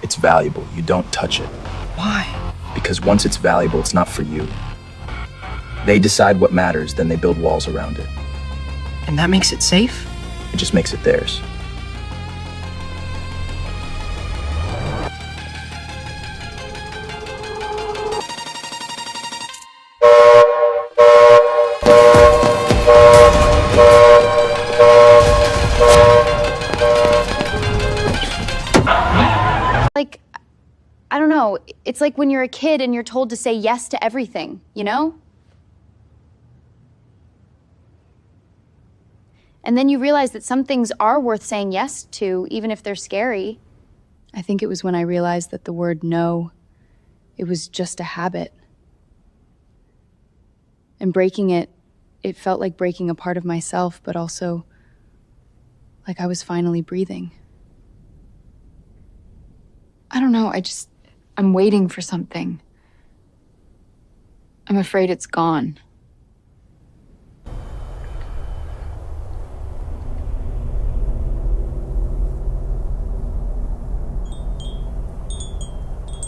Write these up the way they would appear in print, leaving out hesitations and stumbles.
It's valuable. You don't touch it. Why? Because once it's valuable, it's not for you. They decide what matters, then they build walls around it. And that makes it safe? It just makes it theirs. Like, I don't know, it's like when you're a kid and you're told to say yes to everything, you know? And then you realize that some things are worth saying yes to, even if they're scary. I think it was when I realized that the word no, it was just a habit. And breaking it, it felt like breaking a part of myself, but also like I was finally breathing. I don't know, I'm waiting for something. I'm afraid it's gone.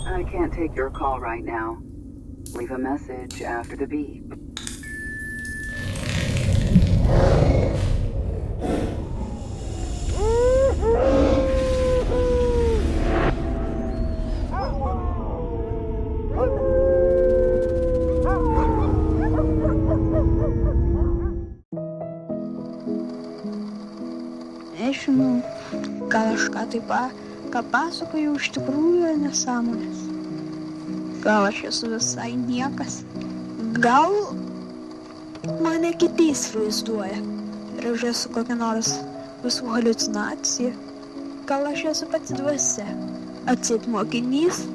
I can't take your call right now. Leave a message after the beep. Nežinau, gal aš ką pasakoju iš tikrųjų nesąmonės. Gal aš esu visai niekas. Gal mane kiti įsivaizduoja. Ir aš esu kokia nors visų haliucinacija. Gal aš esu pati dvasia. Atseit mokinys,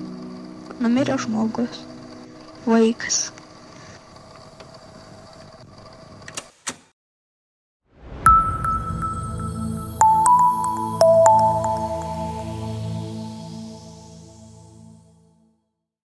numiręs žmogus, vaikas.